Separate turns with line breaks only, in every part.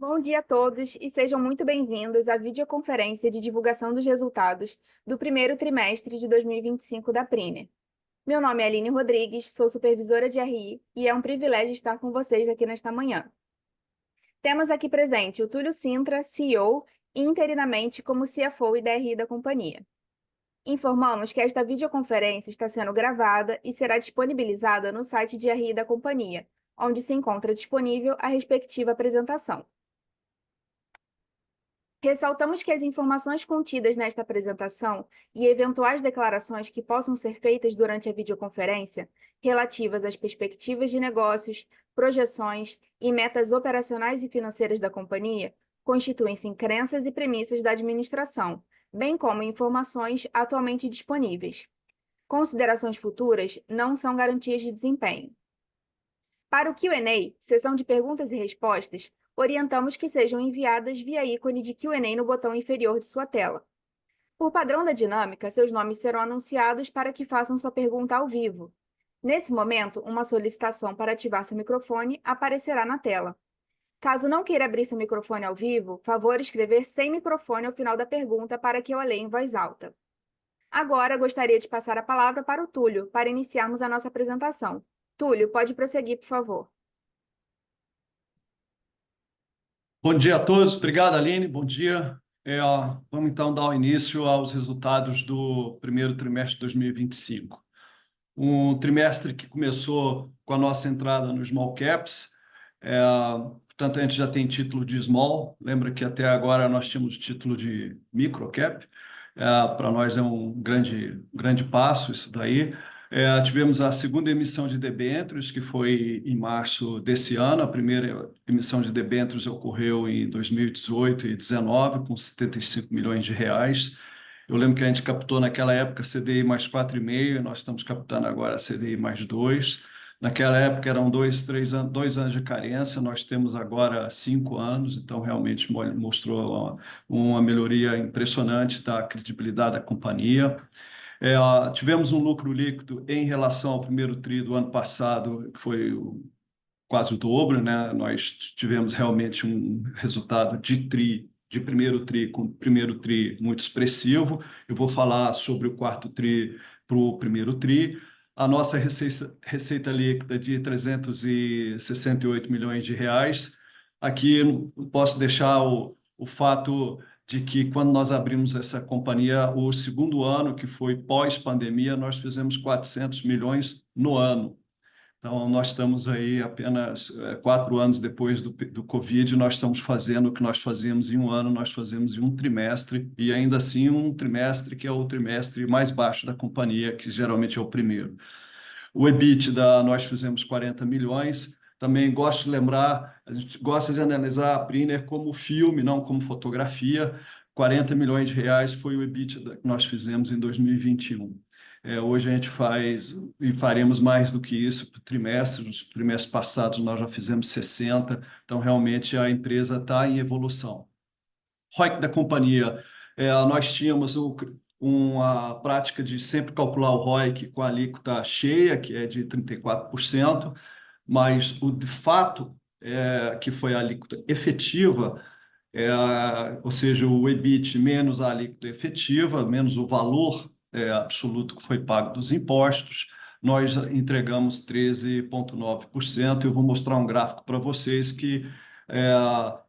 Bom dia a todos e sejam muito bem-vindos à videoconferência de divulgação dos resultados do primeiro trimestre de 2025 da Priner. Meu nome é Aline Rodrigues, sou supervisora de RI e é um privilégio estar com vocês aqui nesta manhã. Temos aqui presente o Túlio Sintra, CEO, e interinamente como CFO e DRI da companhia. Informamos que esta videoconferência está sendo gravada e será disponibilizada no site de RI da companhia, onde se encontra disponível a respectiva apresentação. Ressaltamos que as informações contidas nesta apresentação e eventuais declarações que possam ser feitas durante a videoconferência, relativas às perspectivas de negócios, projeções e metas operacionais e financeiras da companhia, constituem-se em crenças e premissas da administração, bem como informações atualmente disponíveis. Considerações futuras não são garantias de desempenho. Para o Q&A, sessão de perguntas e respostas, orientamos que sejam enviadas via ícone de Q&A no botão inferior de sua tela. Por padrão da dinâmica, seus nomes serão anunciados para que façam sua pergunta ao vivo. Nesse momento, uma solicitação para ativar seu microfone aparecerá na tela. Caso não queira abrir seu microfone ao vivo, favor escrever sem microfone ao final da pergunta para que eu a leia em voz alta. Agora, gostaria de passar a palavra para o Túlio, para iniciarmos a nossa apresentação. Túlio, pode prosseguir, por favor.
Bom dia a todos, obrigado Aline, bom dia. Vamos então dar o início aos resultados do primeiro trimestre de 2025. Um trimestre que começou com a nossa entrada no Small Caps, portanto a gente já tem título de Small, lembra que até agora nós tínhamos título de Micro Cap, para nós é um grande passo isso daí. Tivemos a segunda emissão de debêntures, que foi em março desse ano. A primeira emissão de debêntures ocorreu em 2018 e 2019, com 75 milhões de reais. Eu lembro que a gente captou naquela época CDI mais 4,5, nós estamos captando agora CDI mais 2. Naquela época eram 2 anos de carência, nós temos agora 5 anos, então realmente mostrou uma melhoria impressionante da credibilidade da companhia. Tivemos um lucro líquido em relação ao primeiro tri do ano passado, que foi quase o dobro, né? Nós tivemos realmente um resultado de primeiro tri com primeiro tri muito expressivo. Eu vou falar sobre o quarto tri para o primeiro tri. A nossa receita líquida de 368 milhões de reais. Aqui eu posso deixar o fato de que quando nós abrimos essa companhia, o segundo ano, que foi pós-pandemia, nós fizemos 400 milhões no ano. Então, nós estamos aí apenas 4 anos depois do Covid, nós estamos fazendo o que nós fazíamos em um ano, nós fazemos em um trimestre, e ainda assim um trimestre que é o trimestre mais baixo da companhia, que geralmente é o primeiro. O EBITDA, nós fizemos 40 milhões. Também gosto de lembrar, a gente gosta de analisar a Priner como filme, não como fotografia. 40 milhões de reais foi o EBITDA que nós fizemos em 2021. Hoje a gente faz e faremos mais do que isso por trimestre. Nos trimestres passados nós já fizemos 60, então realmente a empresa está em evolução. ROIC da companhia, nós tínhamos uma prática de sempre calcular o ROIC com a alíquota cheia, que é de 34%, mas o de fato, que foi a alíquota efetiva, ou seja, o EBIT menos a alíquota efetiva, menos o valor absoluto que foi pago dos impostos, nós entregamos 13,9%. Eu vou mostrar um gráfico para vocês que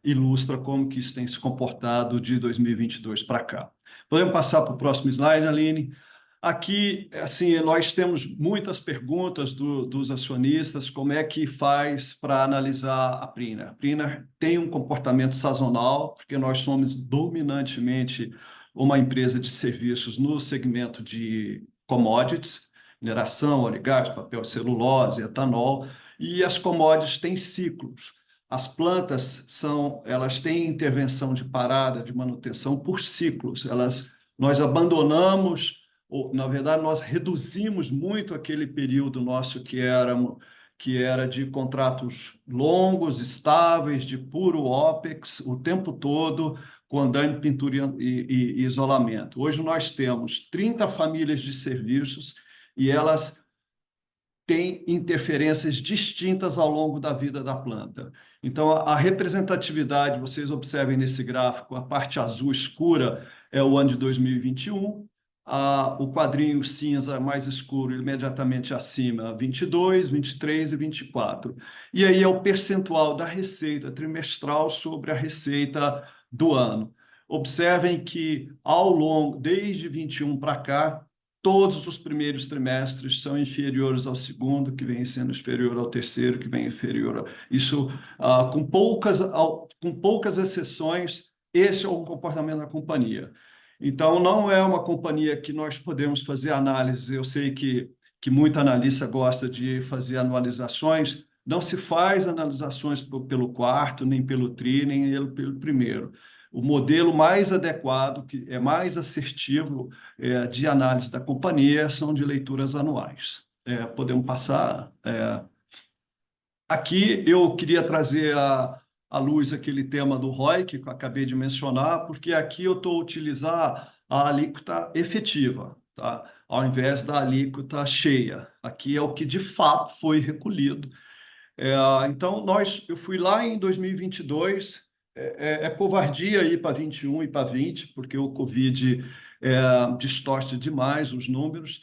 ilustra como que isso tem se comportado de 2022 para cá. Podemos passar para o próximo slide, Aline? Aqui, assim, nós temos muitas perguntas dos acionistas, como é que faz para analisar a Priner? A Priner tem um comportamento sazonal, porque nós somos dominantemente uma empresa de serviços no segmento de commodities, mineração, óleo e gás, papel, celulose, etanol, e as commodities têm ciclos. As plantas elas têm intervenção de parada, de manutenção por ciclos. Nós abandonamos, ou, na verdade, nós reduzimos muito aquele período nosso que era de contratos longos, estáveis, de puro OPEX, o tempo todo, com andaime, pintura e isolamento. Hoje nós temos 30 famílias de serviços e elas têm interferências distintas ao longo da vida da planta. Então, a representatividade, vocês observem nesse gráfico, a parte azul escura é o ano de 2021, o quadrinho cinza mais escuro, imediatamente acima, 22, 23 e 24. E aí é o percentual da receita trimestral sobre a receita do ano. Observem que, ao longo, desde 21 para cá, todos os primeiros trimestres são inferiores ao segundo, que vem sendo inferior ao terceiro, que vem inferior. Isso, com poucas exceções, esse é o comportamento da companhia. Então, não é uma companhia que nós podemos fazer análise. Eu sei que muito analista gosta de fazer anualizações. Não se faz analisações pelo quarto, nem pelo tri, nem pelo primeiro. O modelo mais adequado, que é mais assertivo de análise da companhia, são de leituras anuais. Podemos passar. Aqui eu queria trazer à luz aquele tema do ROI, que eu acabei de mencionar, porque aqui eu estou utilizando a alíquota efetiva, tá? Ao invés da alíquota cheia. Aqui é o que de fato foi recolhido. Então, eu fui lá em 2022, é covardia ir para 21 e para 20, porque o Covid distorce demais os números.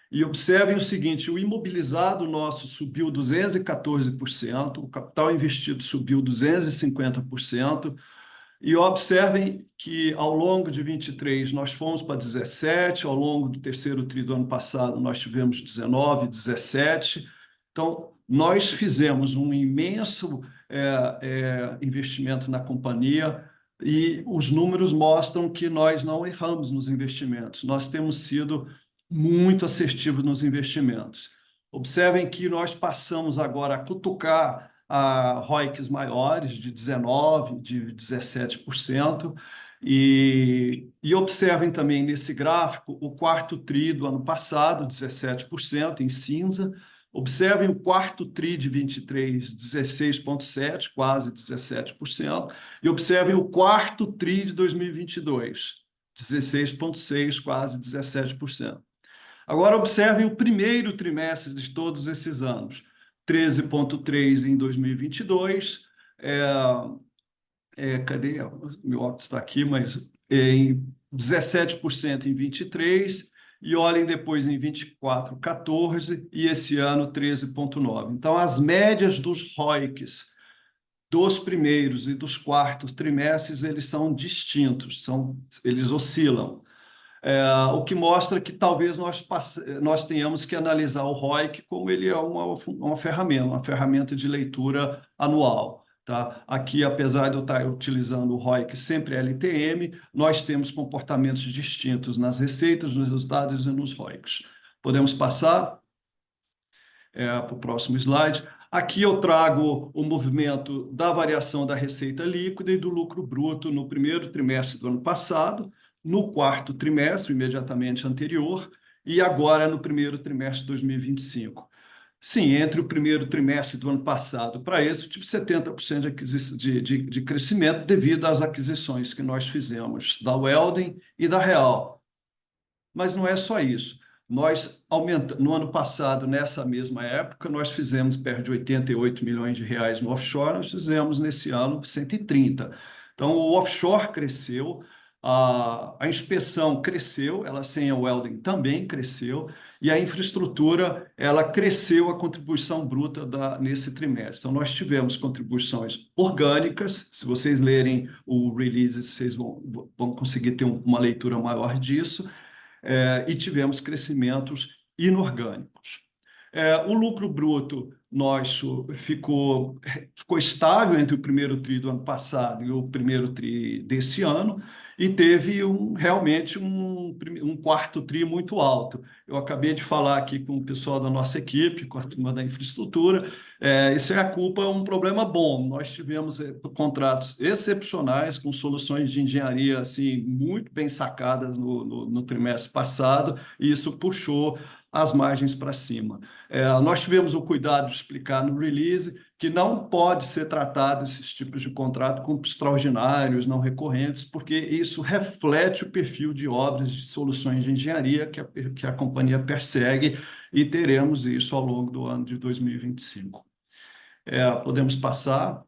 E observem o seguinte: o imobilizado nosso subiu 214%, o capital investido subiu 250%, e observem que ao longo de 23 nós fomos para 17, ao longo do terceiro tri do ano passado nós tivemos 19, 17. Então, nós fizemos um imenso investimento na companhia e os números mostram que nós não erramos nos investimentos. Nós temos sido muito assertivos nos investimentos. Observem que nós passamos agora a cutucar a ROICs maiores, de 19%, de 17%, e observem também nesse gráfico o quarto TRI do ano passado, 17%, em cinza. Observem o quarto TRI de 23, 16,7%, quase 17%, e observem o quarto TRI de 2022, 16,6%, quase 17%. Agora, observem o primeiro trimestre de todos esses anos, 13,3% em 2022, cadê? Meu óculos está aqui, mas em 17% em 23%, e olhem depois em 24, 14%, e esse ano 13,9%. Então, as médias dos ROICs dos primeiros e dos quartos trimestres, eles são distintos, eles oscilam. O que mostra que talvez nós tenhamos que analisar o ROIC como ele é uma ferramenta de leitura anual. Tá? Aqui, apesar de eu estar utilizando o ROIC sempre LTM, nós temos comportamentos distintos nas receitas, nos resultados e nos ROICs. Podemos passar para o próximo slide. Aqui eu trago o movimento da variação da receita líquida e do lucro bruto no primeiro trimestre do ano passado, no quarto trimestre, imediatamente anterior, e agora no primeiro trimestre de 2025. Sim, entre o primeiro trimestre do ano passado para esse, eu tive 70% de crescimento devido às aquisições que nós fizemos da Welding e da Real. Mas não é só isso. Nós aumentamos, no ano passado, nessa mesma época, nós fizemos perto de 88 milhões de reais no offshore, nós fizemos nesse ano 130. Então, o offshore cresceu, a inspeção cresceu, ela sem a welding também cresceu, e a infraestrutura, ela cresceu a contribuição bruta nesse trimestre. Então, nós tivemos contribuições orgânicas, se vocês lerem o release, vocês vão conseguir ter uma leitura maior disso, e tivemos crescimentos inorgânicos. O lucro bruto nosso ficou estável entre o primeiro tri do ano passado e o primeiro tri desse ano, e teve realmente um quarto tri muito alto. Eu acabei de falar aqui com o pessoal da nossa equipe, com a turma da infraestrutura, isso é um problema bom. Nós tivemos contratos excepcionais com soluções de engenharia assim, muito bem sacadas no trimestre passado, e isso puxou as margens para cima. Nós tivemos o cuidado de explicar no release que não pode ser tratado esses tipos de contrato como extraordinários, não recorrentes, porque isso reflete o perfil de obras de soluções de engenharia que a companhia persegue, e teremos isso ao longo do ano de 2025. Podemos passar.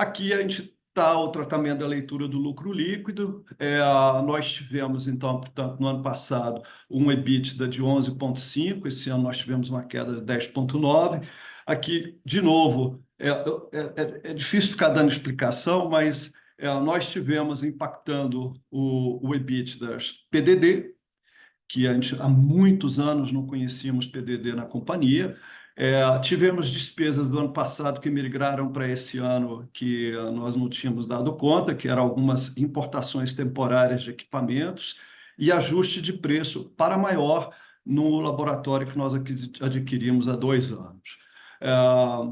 Aqui a gente está o tratamento da leitura do lucro líquido. Nós tivemos, então, portanto, no ano passado, um EBITDA de 11,5. Esse ano nós tivemos uma queda de 10,9. Aqui, de novo, é difícil ficar dando explicação, mas nós tivemos impactando o EBITDA PDD, que há muitos anos não conhecíamos PDD na companhia. Tivemos despesas do ano passado que migraram para esse ano que nós não tínhamos dado conta, que eram algumas importações temporárias de equipamentos e ajuste de preço para maior no laboratório que nós adquirimos há 2 anos.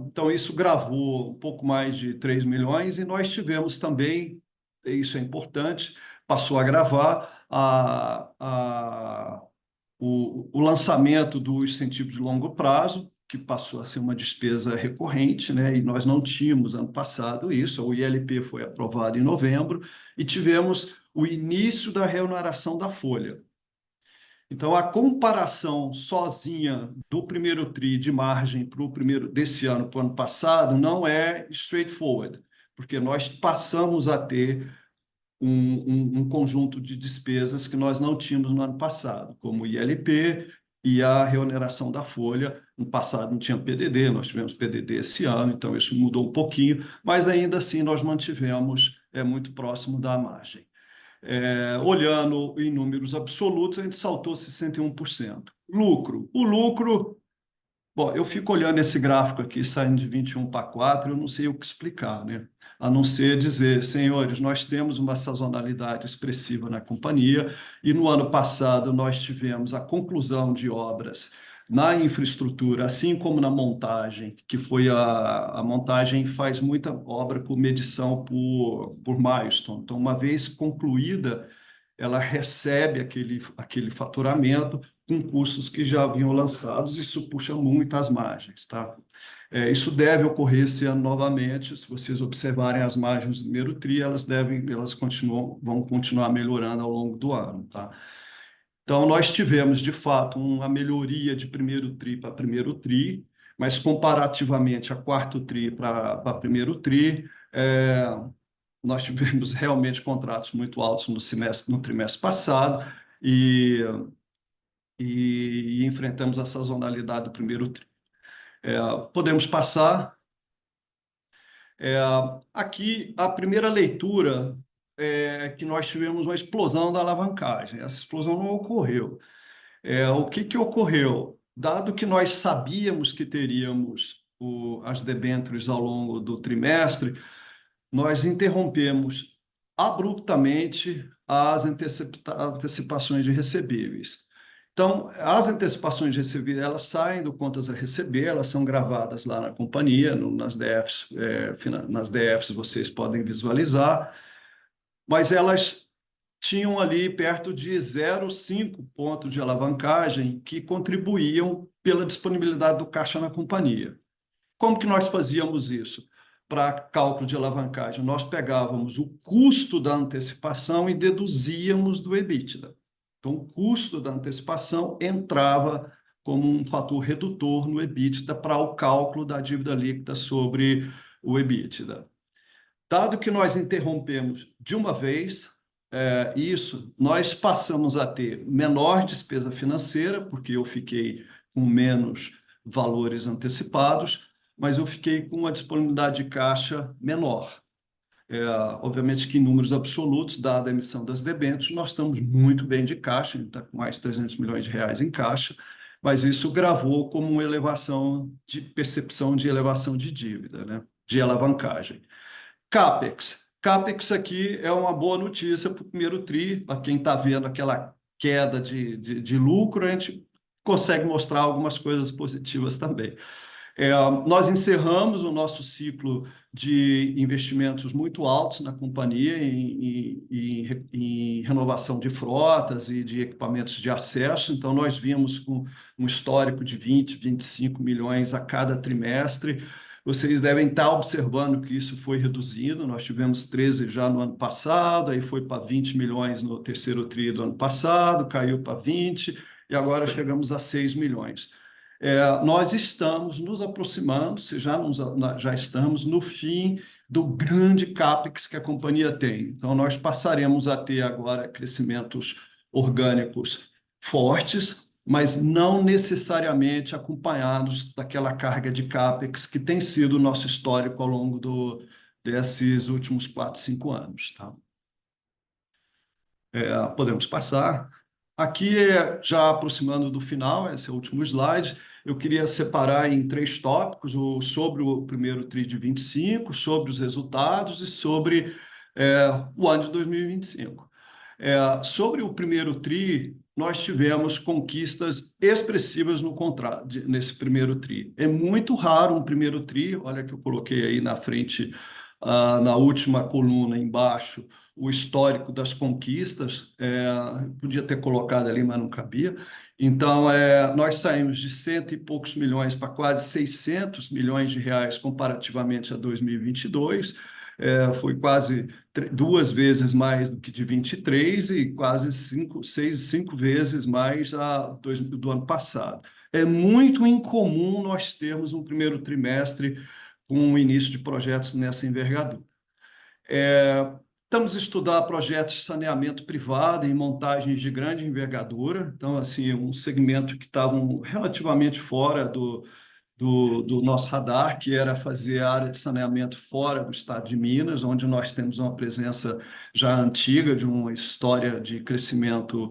Então, isso gravou um pouco mais de 3 milhões e nós tivemos também, isso é importante, passou a gravar o lançamento do incentivo de longo prazo, que passou a ser uma despesa recorrente, né? E nós não tínhamos ano passado isso. O ILP foi aprovado em novembro e tivemos o início da reoneração da folha. Então, a comparação sozinha do primeiro TRI de margem para o primeiro desse ano para o ano passado não é straightforward, porque nós passamos a ter um conjunto de despesas que nós não tínhamos no ano passado, como o ILP e a reoneração da folha. No passado não tinha PDD, nós tivemos PDD esse ano, então isso mudou um pouquinho, mas ainda assim nós mantivemos muito próximo da margem. Olhando em números absolutos, a gente saltou 61%. Lucro. O lucro, bom, eu fico olhando esse gráfico aqui, saindo de 21 para 4, eu não sei o que explicar, né? A não ser dizer, senhores, nós temos uma sazonalidade expressiva na companhia e no ano passado nós tivemos a conclusão de obras na infraestrutura, assim como na montagem, que foi a montagem faz muita obra por medição por milestone. Então, uma vez concluída, ela recebe aquele faturamento com custos que já haviam lançados, isso puxa muito as margens, tá? Isso deve ocorrer esse ano novamente. Se vocês observarem as margens do primeiro TRI, vão continuar melhorando ao longo do ano, tá? Então, nós tivemos, de fato, uma melhoria de primeiro TRI para primeiro TRI, mas comparativamente a quarto TRI para primeiro TRI, nós tivemos realmente contratos muito altos no trimestre passado e enfrentamos a sazonalidade do primeiro TRI. Podemos passar. Aqui, a primeira leitura é que nós tivemos uma explosão da alavancagem. Essa explosão não ocorreu. O que ocorreu? Dado que nós sabíamos que teríamos as debêntures ao longo do trimestre, nós interrompemos abruptamente as antecipações de recebíveis. Então, as antecipações de recebíveis, elas saem do contas a receber, elas são gravadas lá na companhia, nas DFs vocês podem visualizar, mas elas tinham ali perto de 0,5 ponto de alavancagem que contribuíam pela disponibilidade do caixa na companhia. Como que nós fazíamos isso? Para cálculo de alavancagem, nós pegávamos o custo da antecipação e deduzíamos do EBITDA. Então, o custo da antecipação entrava como um fator redutor no EBITDA para o cálculo da dívida líquida sobre o EBITDA. Dado que nós interrompemos de uma vez isso, nós passamos a ter menor despesa financeira, porque eu fiquei com menos valores antecipados, mas eu fiquei com uma disponibilidade de caixa menor. Obviamente que em números absolutos, dada a emissão das debêntures, nós estamos muito bem de caixa, a gente está com mais de 300 milhões de reais em caixa, mas isso gravou como uma elevação de percepção de elevação de dívida, né? De alavancagem. CAPEX. CAPEX aqui é uma boa notícia para o primeiro TRI, para quem está vendo aquela queda de lucro, a gente consegue mostrar algumas coisas positivas também. Nós encerramos o nosso ciclo de investimentos muito altos na companhia em renovação de frotas e de equipamentos de acesso. Então, nós vimos com um histórico de 20, 25 milhões a cada trimestre. Vocês devem estar observando que isso foi reduzindo. Nós tivemos 13 já no ano passado, aí foi para 20 milhões no terceiro TRI do ano passado, caiu para 20 e agora chegamos a 6 milhões. Nós estamos nos aproximando, já estamos no fim do grande CAPEX que a companhia tem. Então, nós passaremos a ter agora crescimentos orgânicos fortes, mas não necessariamente acompanhados daquela carga de CAPEX que tem sido o nosso histórico ao longo desses últimos 4, 5 anos. Tá? Podemos passar. Aqui, já aproximando do final, esse é o último slide, eu queria separar em 3 tópicos, sobre o primeiro TRI de 25, sobre os resultados e sobre o ano de 2025. Sobre o primeiro TRI, nós tivemos conquistas expressivas no contrato, nesse primeiro TRI. É muito raro um primeiro TRI, olha que eu coloquei aí na frente, na última coluna embaixo, o histórico das conquistas, podia ter colocado ali, mas não cabia. Então, nós saímos de cento e poucos milhões para quase 600 milhões de reais comparativamente a 2022. Foi quase 2 vezes mais do que de 23 e quase 5 vezes mais do ano passado. É muito incomum nós termos um primeiro trimestre com o início de projetos nessa envergadura. Estamos a estudar projetos de saneamento privado em montagens de grande envergadura, então, assim, um segmento que estava relativamente fora do nosso radar, que era fazer a área de saneamento fora do estado de Minas, onde nós temos uma presença já antiga de uma história de crescimento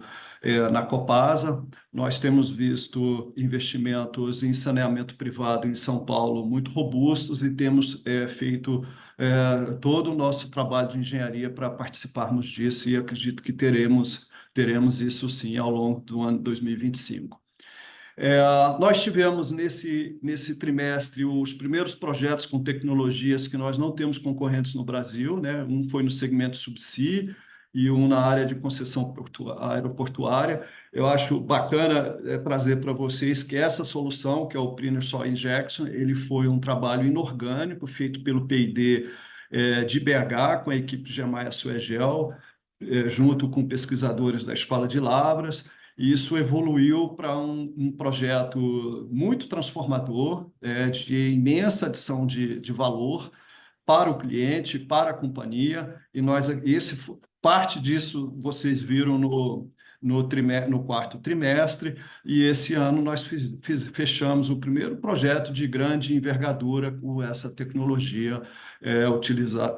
na Copasa. Nós temos visto investimentos em saneamento privado em São Paulo muito robustos e temos feito todo o nosso trabalho de engenharia para participarmos disso e acredito que teremos isso sim ao longo do ano de 2025. Nós tivemos nesse trimestre os primeiros projetos com tecnologias que nós não temos concorrentes no Brasil, né? Um foi no segmento subsea e um na área de concessão aeroportuária. Eu acho bacana trazer para vocês que essa solução, que é o Priner Soil Injection, ele foi um trabalho inorgânico feito pelo P&D de BH, com a equipe de Gemaia Suegel, junto com pesquisadores da Escola de Lavras. E isso evoluiu para um projeto muito transformador, de imensa adição de valor para o cliente, para a companhia, e parte disso vocês viram no quarto trimestre, e esse ano nós fechamos o primeiro projeto de grande envergadura com essa tecnologia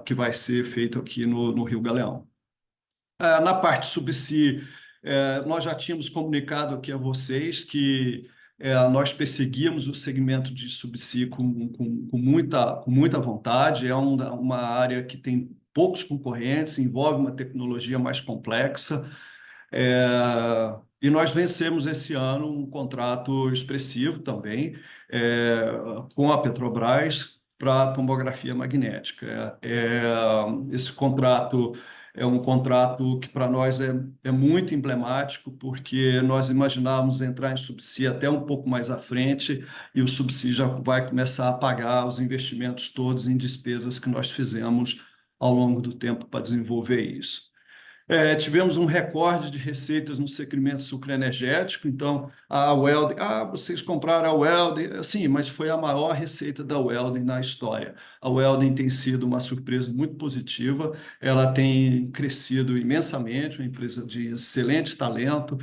que vai ser feito aqui no Rio Galeão. Na parte subsea, nós já tínhamos comunicado aqui a vocês que nós perseguimos o segmento de subsea com muita vontade. É uma área que tem poucos concorrentes, envolve uma tecnologia mais complexa. E nós vencemos esse ano um contrato expressivo também com a Petrobras para tomografia magnética. Esse contrato é um contrato que para nós é muito emblemático, porque nós imaginávamos entrar em subsea até um pouco mais à frente, e o subsea já vai começar a pagar os investimentos todos em despesas que nós fizemos ao longo do tempo para desenvolver isso. Tivemos um recorde de receitas no segmento sucroenergético, então a Welding, vocês compraram a Welding, sim, mas foi a maior receita da Welding na história. A Welding tem sido uma surpresa muito positiva, ela tem crescido imensamente, uma empresa de excelente talento,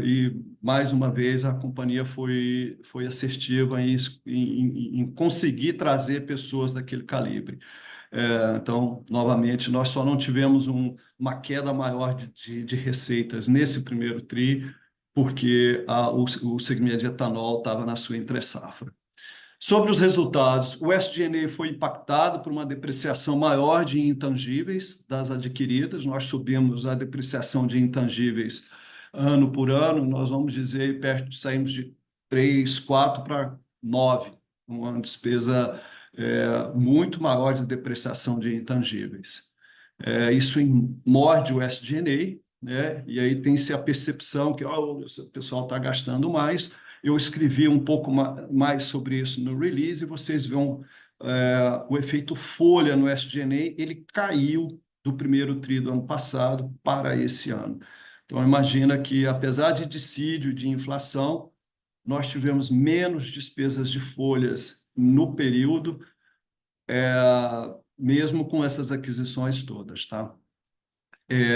e mais uma vez a companhia foi assertiva em conseguir trazer pessoas daquele calibre. Então, novamente, nós só não tivemos uma queda maior de receitas nesse primeiro TRI, porque o segmento de etanol estava na sua entre-safra. Sobre os resultados, o SG&A foi impactado por uma depreciação maior de intangíveis das adquiridas. Nós subimos a depreciação de intangíveis ano por ano, nós vamos dizer, saímos de 3, 4 para 9, uma despesa muito maior de depreciação de intangíveis. Isso morde o SG&A, né? E aí tem-se a percepção que o pessoal está gastando mais. Eu escrevi um pouco mais sobre isso no release, e vocês vão o efeito folha no SG&A, ele caiu do primeiro TRI do ano passado para esse ano. Então, imagina que, apesar de dissídio, de inflação, nós tivemos menos despesas de folhas no período, mesmo com essas aquisições todas, tá?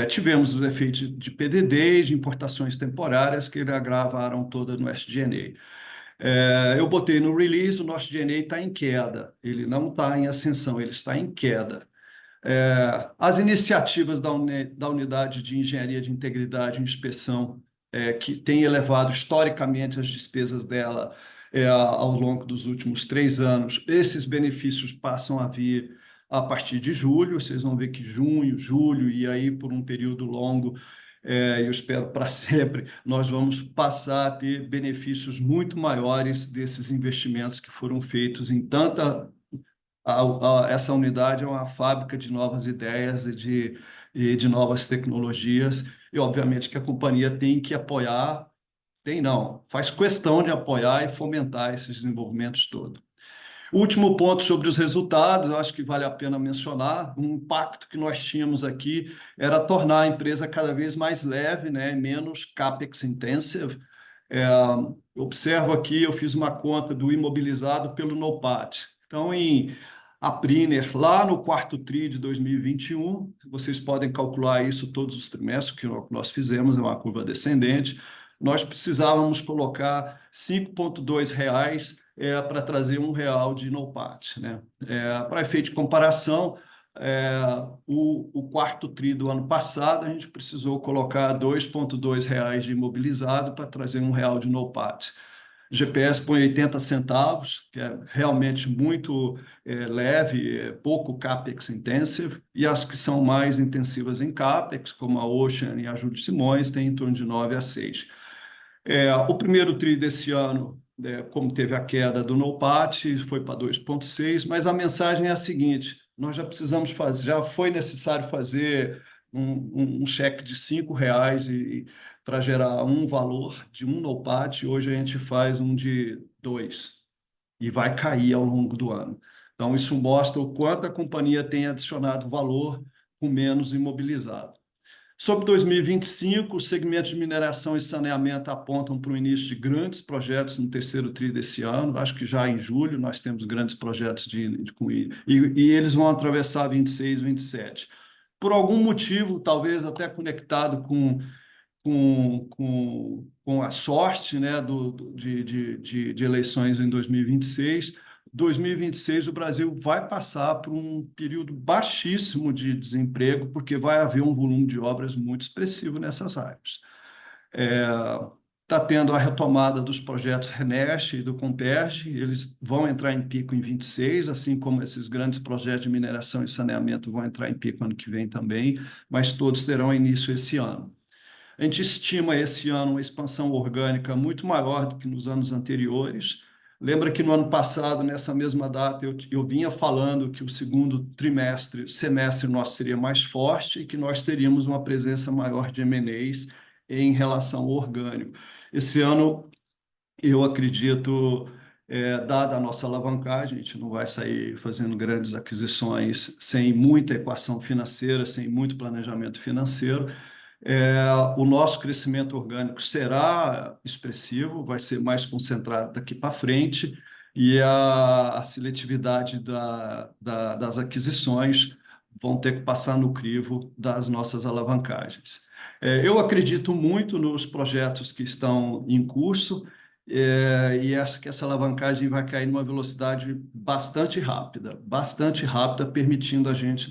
Tivemos os efeitos de PDD, de importações temporárias, que agravaram toda no SG&A. Eu botei no release, o nosso SG&A está em queda, ele não está em ascensão, ele está em queda. As iniciativas da Unidade de Engenharia de Integridade e Inspeção, que tem elevado historicamente as despesas dela ao longo dos últimos 3 anos, esses benefícios passam a vir a partir de julho. Vocês vão ver que junho, julho, e aí por um período longo, eu espero para sempre, nós vamos passar a ter benefícios muito maiores desses investimentos que foram feitos em tanta essa unidade é uma fábrica de novas ideias e de novas tecnologias, e obviamente que a companhia tem que apoiar, tem não, faz questão de apoiar e fomentar esses desenvolvimentos todos. O último ponto sobre os resultados, eu acho que vale a pena mencionar, um impacto que nós tínhamos aqui era tornar a empresa cada vez mais leve, né, menos CAPEX intensive. Observo aqui, eu fiz uma conta do imobilizado pelo NOPAT. Então, a Priner, lá no quarto TRI de 2021, vocês podem calcular isso todos os trimestres, que nós fizemos, é uma curva descendente, nós precisávamos colocar R$ 5,2 para trazer R$ 1 de NOPAT, né? Para efeito de comparação, o quarto TRI do ano passado, a gente precisou colocar R$ 2,2 de imobilizado para trazer R$ 1 de NOPAT. GPS põe 80 centavos, que é realmente muito leve, pouco CAPEX intensive, e as que são mais intensivas em CAPEX, como a Ocean e a Júlio Simões, tem em torno de 9 a 6. O primeiro TRI desse ano, como teve a queda do NOPAT, foi para 2,6, mas a mensagem é a seguinte: nós já precisamos fazer, já foi necessário fazer um cheque de R$ 5 para gerar um valor de um NOPAT, hoje a gente faz um de 2 e vai cair ao longo do ano. Então, isso mostra o quanto a companhia tem adicionado valor com menos imobilizado. Sobre 2025, os segmentos de mineração e saneamento apontam para o início de grandes projetos no terceiro TRI desse ano. Acho que já em julho nós temos grandes projetos e eles vão atravessar 26, 27. Por algum motivo, talvez até conectado com a sorte, né, de eleições em 2026. 2026, o Brasil vai passar por um período baixíssimo de desemprego, porque vai haver um volume de obras muito expressivo nessas áreas. Está tendo a retomada dos projetos RENEST e do Comperj, eles vão entrar em pico em 26, assim como esses grandes projetos de mineração e saneamento vão entrar em pico ano que vem também, mas todos terão início esse ano. A gente estima esse ano uma expansão orgânica muito maior do que nos anos anteriores. Lembra que no ano passado, nessa mesma data, eu vinha falando que o segundo semestre nosso seria mais forte e que nós teríamos uma presença maior de M&As em relação ao orgânico. Esse ano, eu acredito, dada a nossa alavancagem, a gente não vai sair fazendo grandes aquisições sem muita equação financeira, sem muito planejamento financeiro. O nosso crescimento orgânico será expressivo, vai ser mais concentrado daqui para frente, e a seletividade das aquisições vão ter que passar no crivo das nossas alavancagens. Eu acredito muito nos projetos que estão em curso, e acho que essa alavancagem vai cair numa velocidade bastante rápida, permitindo a gente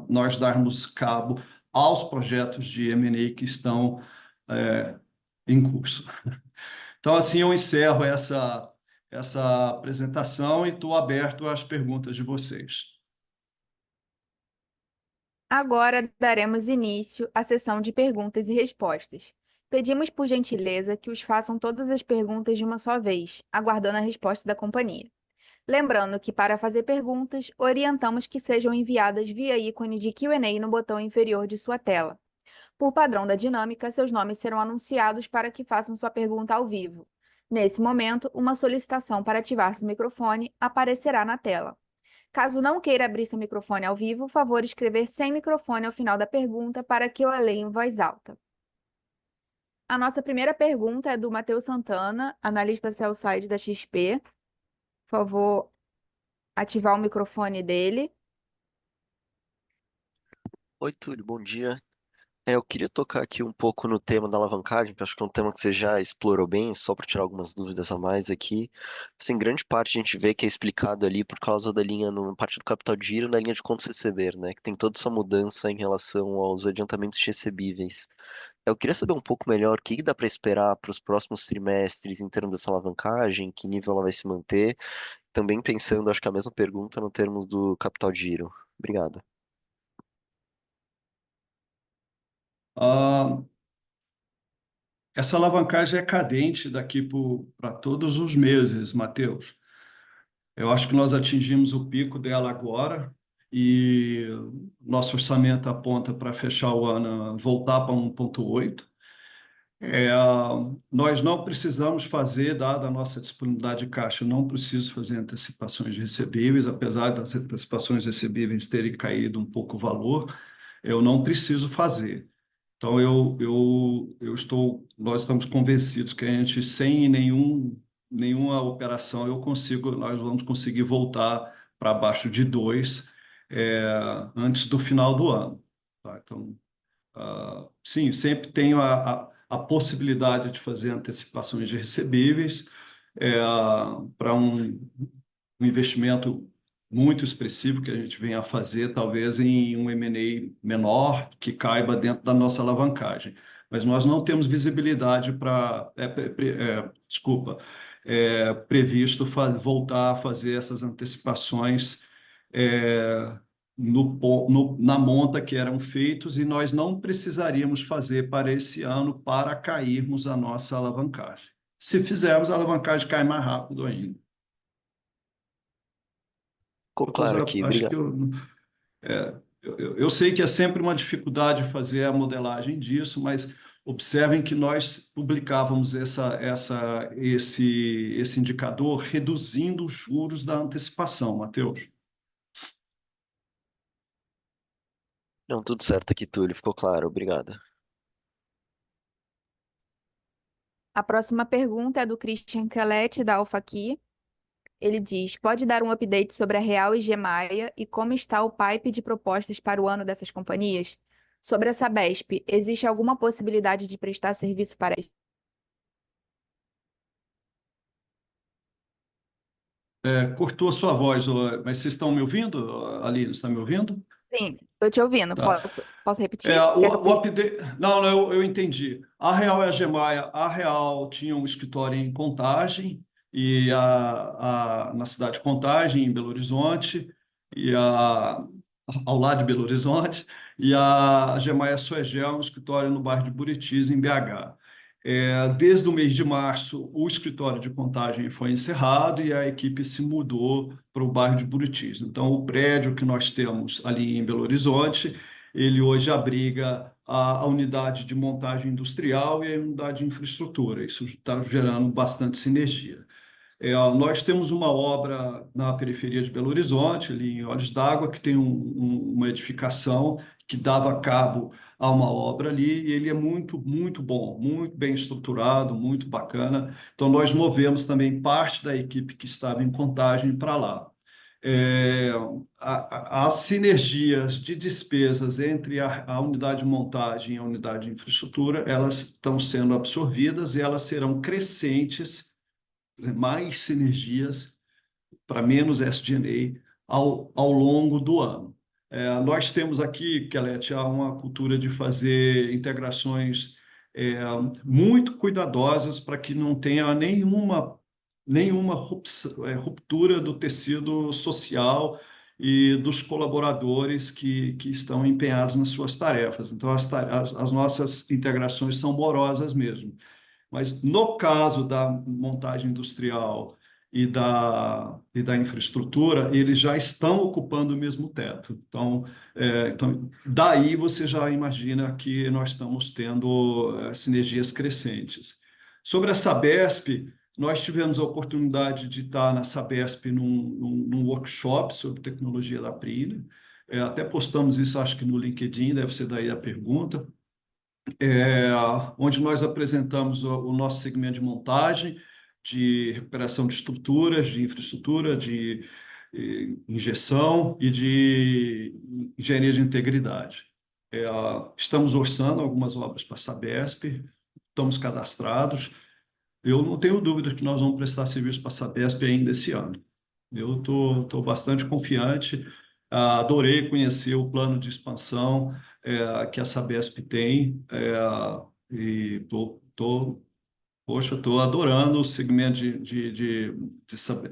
nós darmos cabo aos projetos de M&A que estão em curso. Então, assim, eu encerro essa apresentação e estou aberto às perguntas de vocês.
Agora daremos início à sessão de perguntas e respostas. Pedimos por gentileza que os façam todas as perguntas de uma só vez, aguardando a resposta da companhia. Lembrando que, para fazer perguntas, orientamos que sejam enviadas via ícone de Q&A no botão inferior de sua tela. Por padrão da dinâmica, seus nomes serão anunciados para que façam sua pergunta ao vivo. Nesse momento, uma solicitação para ativar seu microfone aparecerá na tela. Caso não queira abrir seu microfone ao vivo, favor escrever sem microfone ao final da pergunta para que eu a leia em voz alta. A nossa primeira pergunta é do Matheus Santana, analista sell-side da XP. Por favor, ativar o microfone dele.
Oi, Túlio, bom dia. Eu queria tocar aqui um pouco no tema da alavancagem, que eu acho que é um tema que você já explorou bem, só para tirar algumas dúvidas a mais aqui. Assim, grande parte a gente vê que é explicado ali por causa da linha, no parte do capital de giro, na linha de contas receber, né? Que tem toda essa mudança em relação aos adiantamentos de recebíveis. Eu queria saber um pouco melhor o que que dá para esperar para os próximos trimestres em termos dessa alavancagem, que nível ela vai se manter. Também pensando, acho que a mesma pergunta no termos do capital de giro. Obrigado.
Ah, essa alavancagem é cadente daqui para todos os meses, Matheus. Eu acho que nós atingimos o pico dela agora e nosso orçamento aponta para fechar o ano, voltar para 1,8. É, nós não precisamos fazer, dada a nossa disponibilidade de caixa, eu não preciso fazer antecipações de recebíveis, apesar das antecipações recebíveis terem caído um pouco o valor, eu não preciso fazer. Então, nós estamos convencidos que a gente, sem nenhuma operação, nós vamos conseguir voltar para baixo de 2, antes do final do ano. Tá? Então, sim, sempre tenho a possibilidade de fazer antecipações de recebíveis para um investimento muito expressivo que a gente venha a fazer, talvez em um M&A menor, que caiba dentro da nossa alavancagem. Mas nós não temos visibilidade para, desculpa, previsto voltar a fazer essas antecipações é, na monta que eram feitos e nós não precisaríamos fazer para esse ano para cairmos a nossa alavancagem. Se fizermos, a alavancagem cai mais rápido ainda.
Ficou claro aqui,
Acho
obrigado.
que eu sei que é sempre uma dificuldade fazer a modelagem disso, mas observem que nós publicávamos esse indicador reduzindo os juros da antecipação, Matheus.
Não, tudo certo aqui, Túlio, ficou claro, obrigado.
A próxima pergunta é do Christian Kellet, da Alphakey. Ele diz: pode dar um update sobre a Real e Gemaia e como está o pipe de propostas para o ano dessas companhias? Sobre a Sabesp, existe alguma possibilidade de prestar serviço para eles?
Cortou a sua voz, mas vocês estão me ouvindo? Aline, está me ouvindo?
Sim, estou te ouvindo.
Tá.
Posso repetir? Quer que eu
O
pergunte?
update. Não, não, eu entendi. A Real e a Gemaia, a Real tinha um escritório em Contagem, na cidade de Contagem, em Belo Horizonte, ao lado de Belo Horizonte, e a Gemaia Soegel, um escritório no bairro de Buritis, em BH. Desde o mês de março, o escritório de Contagem foi encerrado e a equipe se mudou para o bairro de Buritis. Então, o prédio que nós temos ali em Belo Horizonte ele hoje abriga a unidade de montagem industrial e a unidade de infraestrutura. Isso está gerando bastante sinergia. Nós temos uma obra na periferia de Belo Horizonte, ali em Olhos d'Água, que tem uma edificação que dava cabo a uma obra ali, e ele é muito, muito bom, muito bem estruturado, muito bacana. Então, nós movemos também parte da equipe que estava em Contagem para lá. É, as sinergias de despesas entre a unidade de montagem e a unidade de infraestrutura, elas estão sendo absorvidas e elas serão crescentes, mais sinergias para menos SG&A ao longo do ano. Nós temos aqui, Kelete, uma cultura de fazer integrações é, muito cuidadosas para que não tenha nenhuma ruptura do tecido social e dos colaboradores que estão empenhados nas suas tarefas. Então, as nossas integrações são morosas mesmo. Mas no caso da montagem industrial e da infraestrutura, eles já estão ocupando o mesmo teto. Então, daí você já imagina que nós estamos tendo sinergias crescentes. Sobre a Sabesp, nós tivemos a oportunidade de estar na Sabesp num workshop sobre tecnologia da Prilha. Até postamos isso, acho que no LinkedIn, deve ser daí a pergunta é, onde nós apresentamos o nosso segmento de montagem, de recuperação de estruturas, de infraestrutura, de injeção e de engenharia de integridade. Estamos orçando algumas obras para a Sabesp, estamos cadastrados. Eu não tenho dúvida que nós vamos prestar serviço para a Sabesp ainda esse ano. Eu estou bastante confiante. Adorei conhecer o plano de expansão que a Sabesp tem, e poxa, estou adorando o segmento de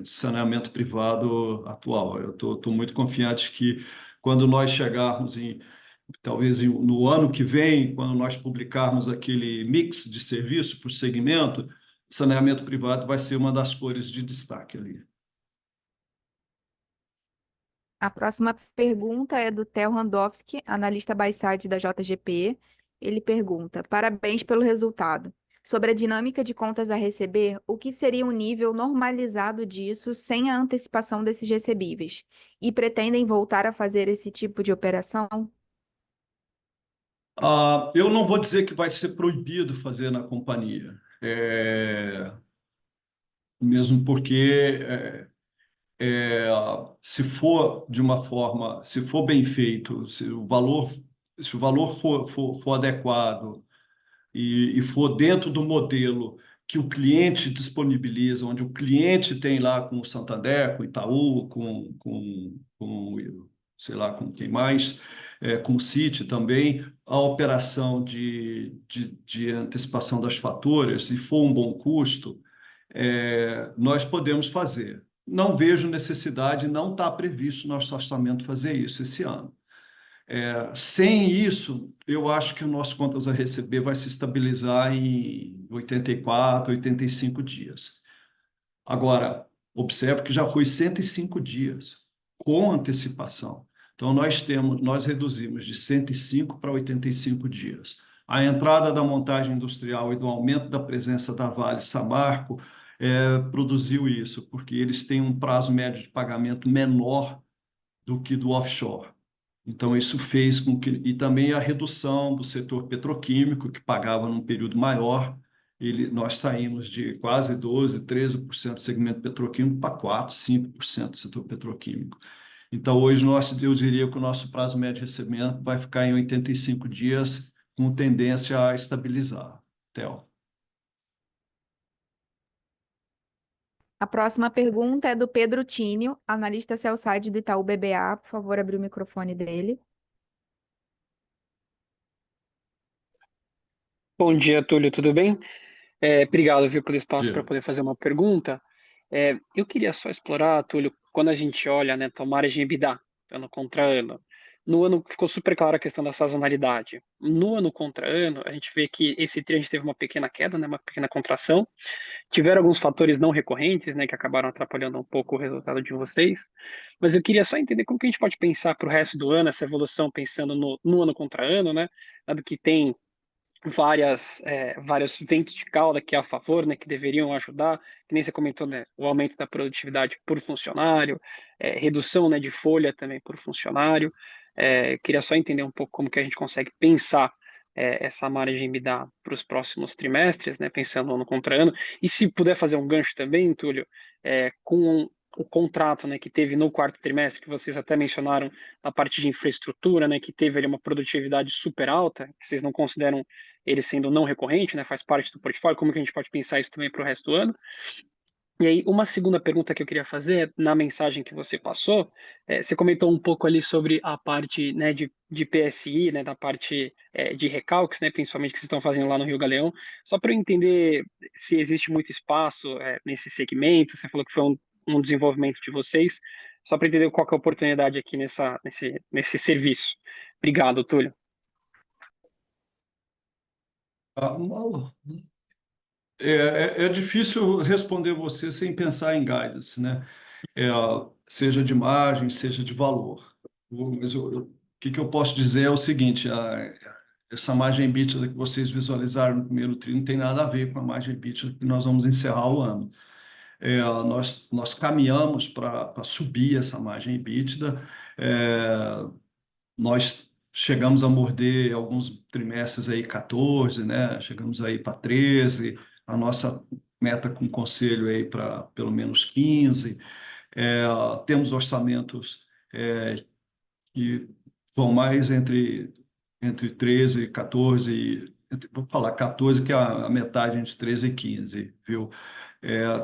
saneamento privado atual. Eu estou muito confiante que quando nós chegarmos talvez no ano que vem, quando nós publicarmos aquele mix de serviço para o segmento, saneamento privado vai ser uma das cores de destaque ali.
A próxima pergunta é do Theo Randowski, analista buy-side da JGP. Ele pergunta: parabéns pelo resultado. Sobre a dinâmica de contas a receber, o que seria um nível normalizado disso sem a antecipação desses recebíveis? E pretendem voltar a fazer esse tipo de operação?
Eu não vou dizer que vai ser proibido fazer na companhia, mesmo porque se for de uma forma, se for bem feito, se o valor for adequado e for dentro do modelo que o cliente disponibiliza, onde o cliente tem lá com o Santander, com o Itaú, sei lá, com quem mais, com o Citi também, a operação de antecipação das faturas, se for um bom custo, nós podemos fazer. Não vejo necessidade, não está previsto no nosso orçamento fazer isso esse ano. Sem isso, eu acho que o nosso contas a receber vai se estabilizar em 84, 85 dias. Agora, observe que já foi 105 dias com antecipação. Então, nós reduzimos de 105 para 85 dias. A entrada da montagem industrial e do aumento da presença da Vale Samarco produziu isso, porque eles têm um prazo médio de pagamento menor do que do offshore. Então, isso fez com que. E também a redução do setor petroquímico, que pagava num período maior. Nós saímos de quase 12%, 13% do segmento petroquímico para 4%, 5% do setor petroquímico. Então, hoje, eu diria que o nosso prazo médio de recebimento vai ficar em 85 dias, com tendência a estabilizar. Theo.
A próxima pergunta é do Pedro Tínio, analista sell-side do Itaú BBA. Por favor, abrir o microfone dele.
Bom dia, Túlio, tudo bem? Obrigado, viu, pelo espaço para
Diego.
poder fazer uma pergunta. Eu queria só explorar, Túlio, quando a gente olha, né, tua margem EBITDA, ano contra ano. No ano ficou super clara a questão da sazonalidade. No ano contra ano, a gente vê que esse tri a gente teve uma pequena queda, né, uma pequena contração. Tiveram alguns fatores não recorrentes, né, que acabaram atrapalhando um pouco o resultado de vocês. Mas eu queria só entender como que a gente pode pensar para o resto do ano, essa evolução pensando no ano contra ano, né, dado que tem vários ventos de cauda que é a favor, né, que deveriam ajudar, que nem você comentou, né, o aumento da produtividade por funcionário, redução, né, de folha também por funcionário. Queria só entender um pouco como que a gente consegue pensar essa margem EBITDA para os próximos trimestres, né, pensando ano contra ano, e se puder fazer um gancho também, Túlio, com o contrato, né, que teve no quarto trimestre, que vocês até mencionaram na parte de infraestrutura, né, que teve ali uma produtividade super alta, que vocês não consideram ele sendo não recorrente, né, faz parte do portfólio, como que a gente pode pensar isso também para o resto do ano? E aí, uma segunda pergunta que eu queria fazer, na mensagem que você passou, você comentou um pouco ali sobre a parte, né, de PSI, né, da parte de recalques, né, principalmente que vocês estão fazendo lá no Rio Galeão, só para eu entender se existe muito espaço nesse segmento, você falou que foi um desenvolvimento de vocês, só para entender qual que é a oportunidade aqui nesse serviço. Obrigado, Túlio.
Não. É difícil responder você sem pensar em guidance, né? Seja de margem, seja de valor. Mas o que eu posso dizer é o seguinte: essa margem EBITDA que vocês visualizaram no primeiro tri não tem nada a ver com a margem EBITDA que nós vamos encerrar o ano. Nós caminhamos para subir essa margem EBITDA. Nós chegamos a morder alguns trimestres aí 14, né? Chegamos aí para 13. A nossa meta com o conselho aí para pelo menos 15. Temos orçamentos que vão mais entre entre 13 e 14, vou falar 14, que é a metade entre 13 e 15, viu?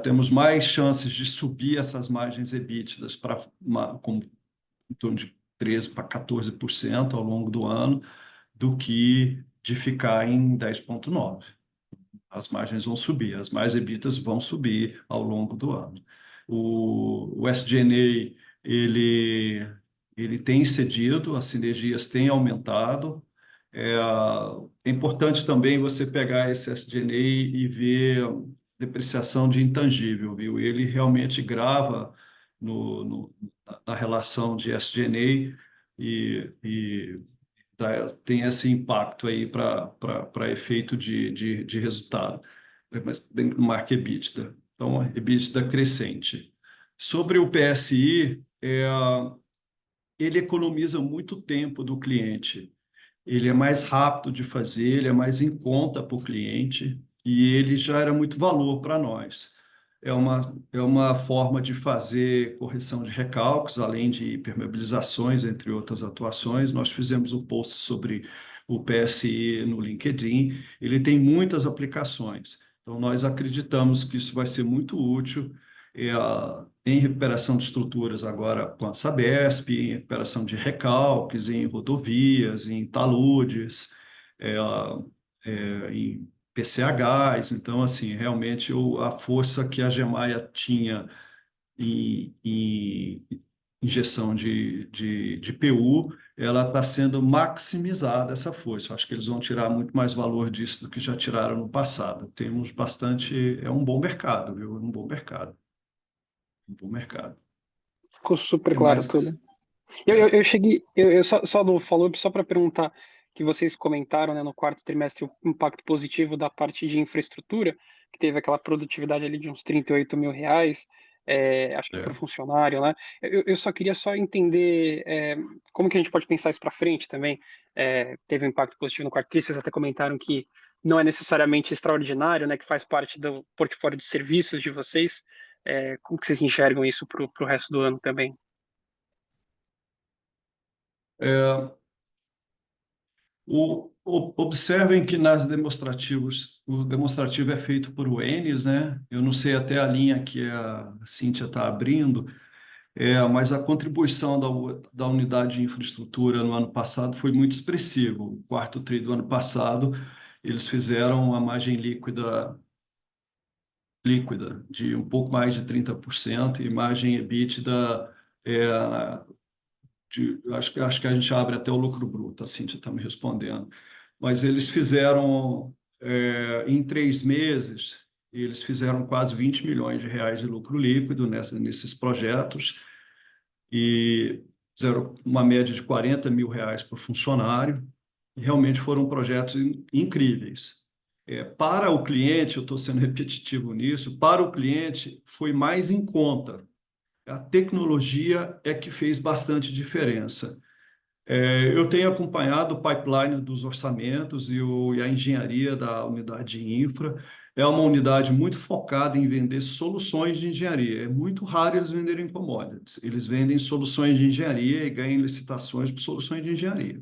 Temos mais chances de subir essas margens EBITDAs para em torno de 13 para 14% ao longo do ano, do que de ficar em 10,9. As margens vão subir, as margens EBITDAs vão subir ao longo do ano. O SG&A, ele tem cedido, as sinergias têm aumentado. É importante também você pegar esse SG&A e ver depreciação de intangível, viu? Ele realmente grava na relação de SG&A e tem esse impacto aí para efeito de resultado, mas bem no marca EBITDA. Então, EBITDA crescente. Sobre o PSI, ele economiza muito tempo do cliente. Ele é mais rápido de fazer, ele é mais em conta para o cliente e ele gera muito valor para nós. É uma forma de fazer correção de recalques, além de permeabilizações, entre outras atuações. Nós fizemos um post sobre o PSI no LinkedIn. Ele tem muitas aplicações. Então, nós acreditamos que isso vai ser muito útil em recuperação de estruturas agora com a Sabesp, em recuperação de recalques, em rodovias, em taludes, é, em PCHs. Então, assim, realmente a força que a Gemaia tinha em injeção de PU, ela está sendo maximizada, essa força. Eu acho que eles vão tirar muito mais valor disso do que já tiraram no passado. Temos bastante, é um bom mercado, viu? É um bom mercado. Um bom mercado.
Ficou super
Que
claro
mais?
tudo. Eu cheguei, eu só do follow-up, só para perguntar que vocês comentaram, né, no quarto trimestre, o impacto positivo da parte de infraestrutura, que teve aquela produtividade ali de uns R$ 38 mil, acho que por
É.
funcionário, né? Eu só queria entender como que a gente pode pensar isso para frente também. Teve um impacto positivo no quarto trimestre, vocês até comentaram que não é necessariamente extraordinário, né, que faz parte do portfólio de serviços de vocês. Como que vocês enxergam isso para o resto do ano também?
Observem que nas demonstrativos, o demonstrativo é feito por Enes, né? Eu não sei até a linha que a Cíntia está abrindo, mas a contribuição da unidade de infraestrutura no ano passado foi muito expressiva. O quarto tri do ano passado, eles fizeram uma margem líquida de um pouco mais de 30% e margem EBITDA acho que a gente abre até o lucro bruto, a Cíntia está me respondendo. Mas eles fizeram, em 3 meses, eles fizeram quase R$ 20 milhões de lucro líquido nesses projetos e fizeram uma média de R$ 40 mil por funcionário. E realmente foram projetos incríveis. Para o cliente, eu estou sendo repetitivo nisso, para o cliente foi mais em conta. A tecnologia é que fez bastante diferença. Eu tenho acompanhado o pipeline dos orçamentos e a engenharia da unidade de infra. É uma unidade muito focada em vender soluções de engenharia. É muito raro eles venderem commodities. Eles vendem soluções de engenharia e ganham licitações por soluções de engenharia.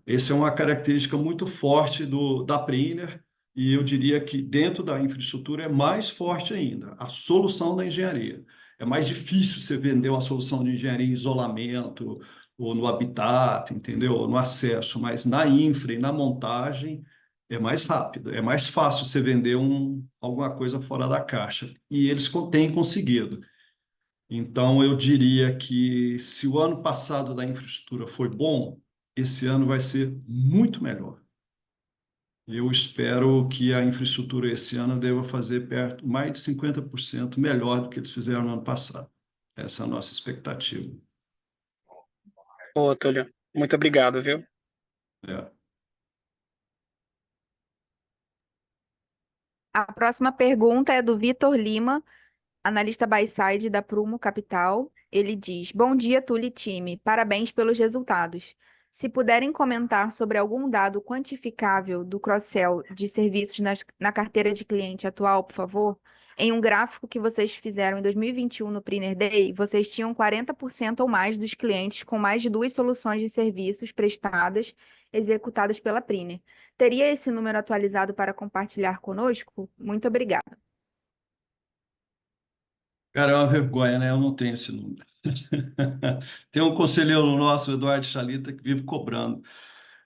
Essa é uma característica muito forte da Priner, e eu diria que dentro da infraestrutura é mais forte ainda, a solução da engenharia. É mais difícil você vender uma solução de engenharia em isolamento, ou no habitat, entendeu? Ou no acesso, mas na infra e na montagem é mais rápido, é mais fácil você vender alguma coisa fora da caixa. E eles têm conseguido. Então, eu diria que se o ano passado da infraestrutura foi bom, esse ano vai ser muito melhor. Eu espero que a infraestrutura esse ano deva fazer mais de 50% melhor do que eles fizeram no ano passado. Essa é a nossa expectativa.
Ô, Túlio, muito obrigado, viu?
É.
A próxima pergunta é do Vitor Lima, analista buy-side da Prumo Capital. Ele diz: Bom dia, Túlio e time. Parabéns pelos resultados. Se puderem comentar sobre algum dado quantificável do cross-sell de serviços na carteira de cliente atual, por favor. Em um gráfico que vocês fizeram em 2021 no Priner Day, vocês tinham 40% ou mais dos clientes com mais de 2 soluções de serviços prestadas, executadas pela Priner. Teria esse número atualizado para compartilhar conosco? Muito obrigada.
Cara, é uma vergonha, né? Eu não tenho esse número. Tem um conselheiro nosso, Eduardo Chalita, que vive cobrando.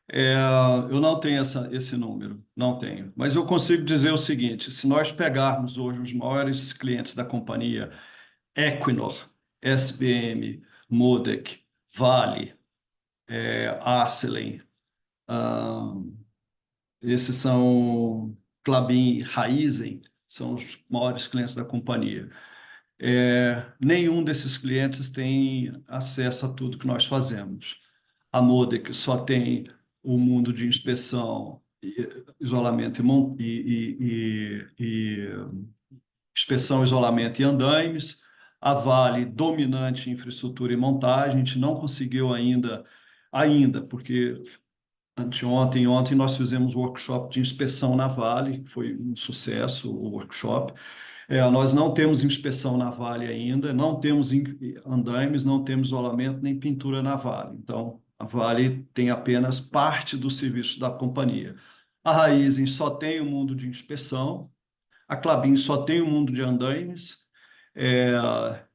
Eu não tenho esse número, não tenho. Mas eu consigo dizer o seguinte: se nós pegarmos hoje os maiores clientes da companhia, Equinor, SBM, Modec, Vale, Acelen, ah, esses são Klabin e Raizen, são os maiores clientes da companhia. Nenhum desses clientes tem acesso a tudo que nós fazemos. A Modec só tem o mundo de inspeção, isolamento inspeção, isolamento e andaimes. A Vale, dominante em infraestrutura e montagem, a gente não conseguiu ainda, porque anteontem e ontem nós fizemos um workshop de inspeção na Vale, foi um sucesso o workshop. Nós não temos inspeção na Vale ainda, não temos andaimes, não temos isolamento nem pintura na Vale. Então, a Vale tem apenas parte do serviço da companhia. A Raizen só tem o mundo de inspeção, a Klabin só tem o mundo de andaimes, é,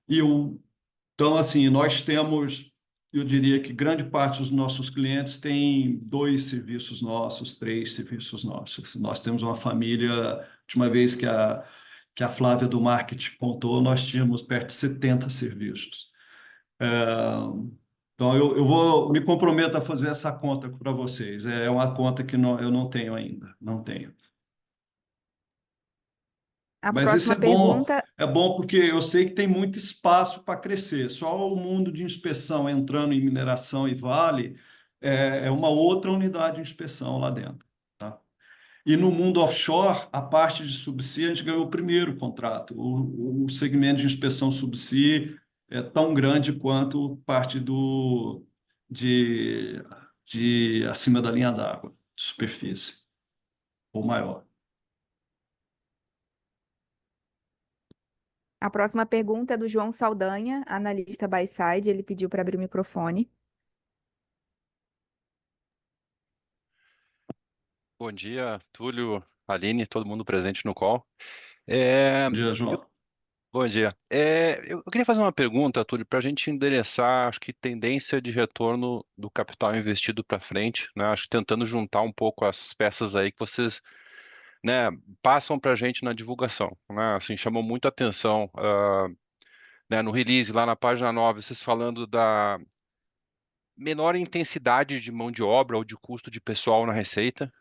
então, assim, nós temos, eu diria que grande parte dos nossos clientes tem 2 serviços nossos, 3 serviços nossos. Nós temos uma família, a última vez que a Flávia do marketing contou, nós tínhamos perto de 70 serviços. Então, eu vou me comprometo a fazer essa conta para vocês. É uma conta que eu não tenho ainda, não tenho.
A
Mas isso
próxima pergunta
é bom porque eu sei que tem muito espaço para crescer. Só o mundo de inspeção entrando em mineração e vale é uma outra unidade de inspeção lá dentro, tá? E no mundo offshore, a parte de subsea, a gente ganhou o primeiro contrato. O segmento de inspeção subsea é tão grande quanto parte de, de acima da linha d'água, de superfície, ou maior.
A próxima pergunta é do João Saldanha, analista buy-side. Ele pediu para abrir o microfone.
Bom dia, Túlio, Aline, todo mundo presente no call. É,
Bom dia, João.
Bom dia. Eu queria fazer uma pergunta, Túlio, para a gente endereçar, acho que tendência de retorno do capital investido para frente, né? Acho que tentando juntar um pouco as peças aí que vocês, né, passam para a gente na divulgação, né? Assim, chamou muito a atenção, né, no release, lá na página 9, vocês falando da menor intensidade de mão de obra ou de custo de pessoal na receita,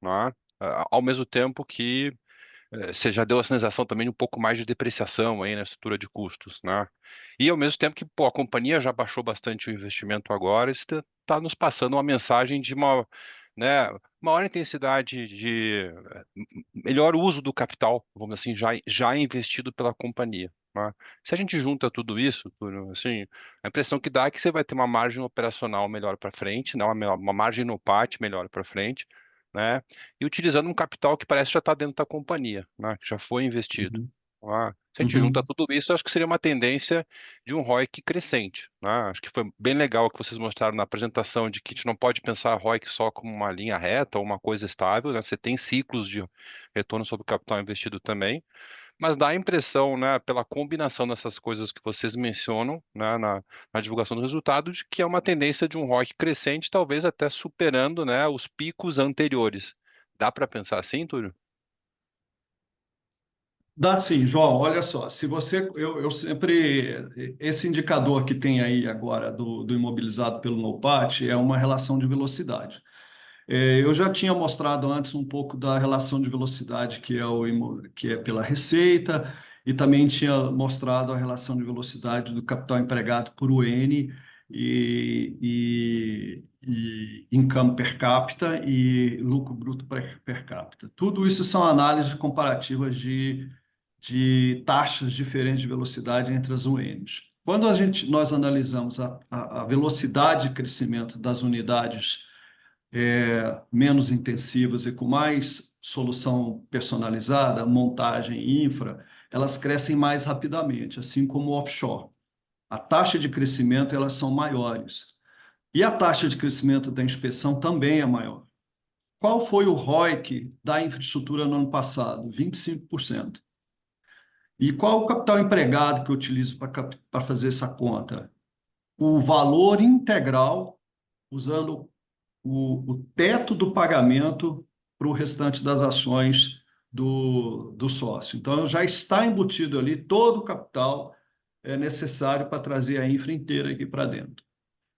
né? Ao mesmo tempo que você já deu a sinalização também de um pouco mais de depreciação aí na estrutura de custos, né? E ao mesmo tempo que, pô, a companhia já baixou bastante o investimento agora, isso está nos passando uma mensagem de uma, né, maior intensidade de melhor uso do capital, vamos assim, já investido pela companhia, né? Se a gente junta tudo isso, Túlio, assim, a impressão que dá é que você vai ter uma margem operacional melhor para frente, né, uma margem no PAT melhor para frente, né? E utilizando um capital que parece já estar dentro da companhia, né? Que já foi investido.
Uhum.
Se a gente junta
Uhum.
tudo isso, acho que seria uma tendência de um ROIC crescente, né? Acho que foi bem legal o que vocês mostraram na apresentação de que a gente não pode pensar ROIC só como uma linha reta ou uma coisa estável, né? Você tem ciclos de retorno sobre o capital investido também, mas dá a impressão, né, pela combinação dessas coisas que vocês mencionam, né, na divulgação do resultado, de que é uma tendência de um ROIC crescente, talvez até superando, né, os picos anteriores. Dá para pensar assim, Túlio?
Dá sim, João. Olha só, se você, eu sempre, esse indicador que tem aí agora do imobilizado pelo NOPAT é uma relação de velocidade. Eu já tinha mostrado antes um pouco da relação de velocidade que é pela receita e também tinha mostrado a relação de velocidade do capital empregado por UN e income per capita e lucro bruto per capita. Tudo isso são análises comparativas de taxas diferentes de velocidade entre as UNs. Quando nós analisamos a velocidade de crescimento das unidades menos intensivas e com mais solução personalizada, montagem e infra, elas crescem mais rapidamente, assim como o offshore. A taxa de crescimento, elas são maiores. E a taxa de crescimento da inspeção também é maior. Qual foi o ROIC da infraestrutura no ano passado? 25%. E qual o capital empregado que eu utilizo para fazer essa conta? O valor integral, usando o teto do pagamento para o restante das ações do sócio. Então, já está embutido ali todo o capital necessário para trazer a infra inteira aqui para dentro.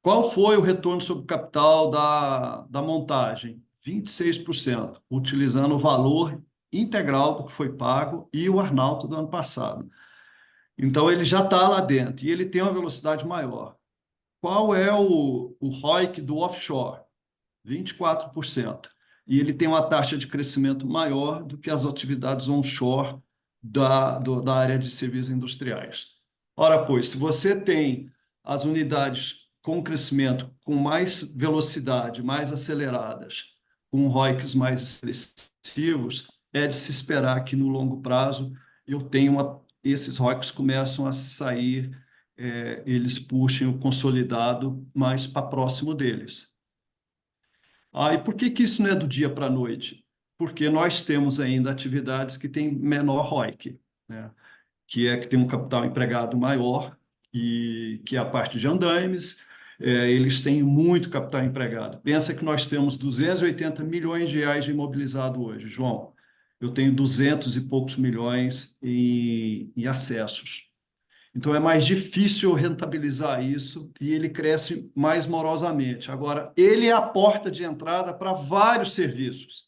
Qual foi o retorno sobre o capital da montagem? 26%, utilizando o valor integral do que foi pago e o earn-out do ano passado. Então, ele já está lá dentro e ele tem uma velocidade maior. Qual é o ROIC do offshore? 24%. E ele tem uma taxa de crescimento maior do que as atividades onshore da área de serviços industriais. Ora, pois, se você tem as unidades com crescimento com mais velocidade, mais aceleradas, com ROICs mais expressivos, é de se esperar que no longo prazo esses ROICs começam a sair, eles puxem o consolidado mais para próximo deles. E por que isso não é do dia para a noite? Porque nós temos ainda atividades que têm menor ROIC, né? Que tem um capital empregado maior, e que é a parte de andaimes, eles têm muito capital empregado. Pensa que nós temos 280 milhões de reais de imobilizado hoje, João. Eu tenho 200 e poucos milhões em acessos. Então, é mais difícil rentabilizar isso e ele cresce mais morosamente. Agora, ele é a porta de entrada para vários serviços.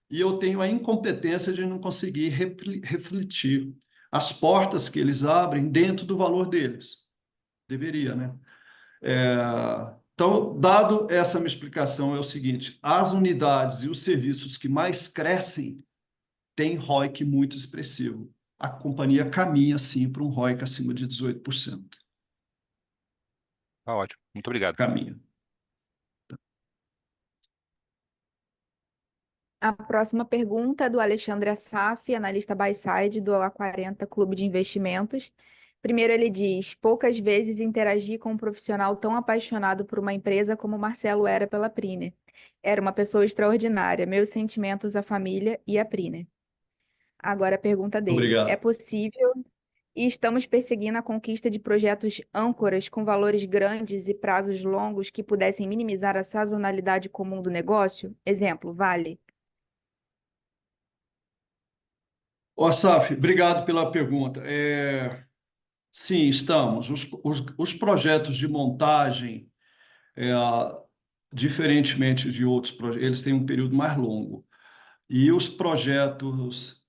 E eu tenho a incompetência de não conseguir refletir as portas que eles abrem dentro do valor deles. Deveria, né? Então, dado essa minha explicação, é o seguinte: as unidades e os serviços que mais crescem têm ROIC muito expressivo. A companhia caminha, sim, para um ROIC acima de 18%.
Tá ótimo. Muito obrigado.
Caminha.
A próxima pergunta é do Alexandre Assaf, analista buy-side do A40 Clube de Investimentos. Primeiro ele diz: poucas vezes interagi com um profissional tão apaixonado por uma empresa como Marcelo era pela Priner. Era uma pessoa extraordinária. Meus sentimentos à família e à Priner. Agora a pergunta dele:
Obrigado.
é possível e estamos perseguindo a conquista de projetos âncoras com valores grandes e prazos longos que pudessem minimizar a sazonalidade comum do negócio? Exemplo, Vale.
Asaf, obrigado pela pergunta. Sim, estamos. Os projetos de montagem, diferentemente de outros projetos, eles têm um período mais longo. E os projetos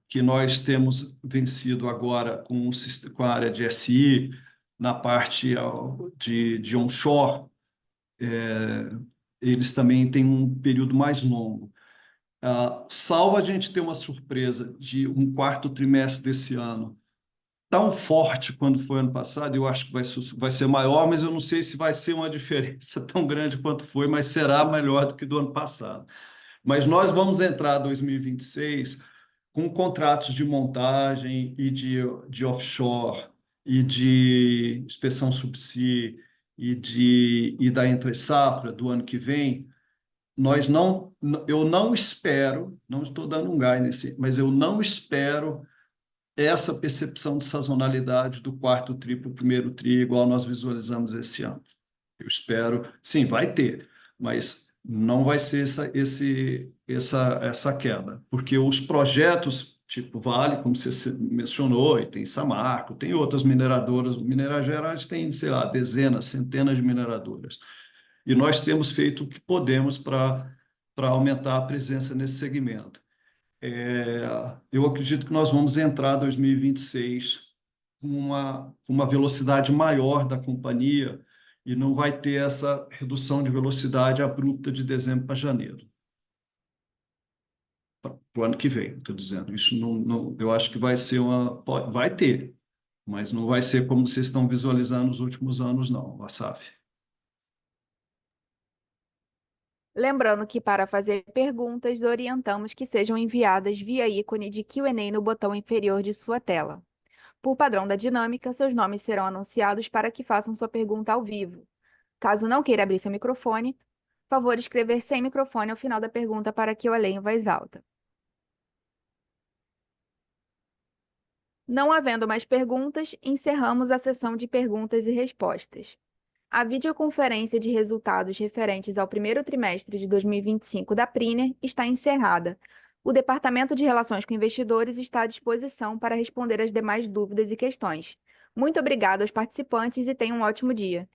que nós temos vencido agora com a área de SI, na parte de onshore, eles também têm um período mais longo. Salvo a gente ter uma surpresa de um quarto trimestre desse ano tão forte quanto foi ano passado, eu acho que vai ser maior, mas eu não sei se vai ser uma diferença tão grande quanto foi, mas será melhor do que do ano passado. Mas nós vamos entrar em 2026 com contratos de montagem e de offshore e de inspeção subsea e da entre-safra do ano que vem. Eu não espero, não estou dando um gás nesse, mas eu não espero essa percepção de sazonalidade do quarto tri para o primeiro tri, igual nós visualizamos esse ano. Eu espero, sim, vai ter, mas não vai ser essa queda, porque os projetos, tipo Vale, como você mencionou, e tem Samarco, tem outras mineradoras, Minas Gerais tem, sei lá, dezenas, centenas de mineradoras. E nós temos feito o que podemos para aumentar a presença nesse segmento. Eu acredito que nós vamos entrar em 2026 com uma velocidade maior da companhia e não vai ter essa redução de velocidade abrupta de dezembro para janeiro. Para o ano que vem, estou dizendo. Isso não, eu acho que vai ser vai ter, mas não vai ser como vocês estão visualizando nos últimos anos, não, Asaf.
Lembrando que para fazer perguntas, orientamos que sejam enviadas via ícone de Q&A no botão inferior de sua tela. Por padrão da dinâmica, seus nomes serão anunciados para que façam sua pergunta ao vivo. Caso não queira abrir seu microfone, favor escrever sem microfone ao final da pergunta para que eu a leia em voz alta. Não havendo mais perguntas, encerramos a sessão de perguntas e respostas. A videoconferência de resultados referentes ao primeiro trimestre de 2025 da Priner está encerrada. O Departamento de Relações com Investidores está à disposição para responder as demais dúvidas e questões. Muito obrigado aos participantes e tenham um ótimo dia.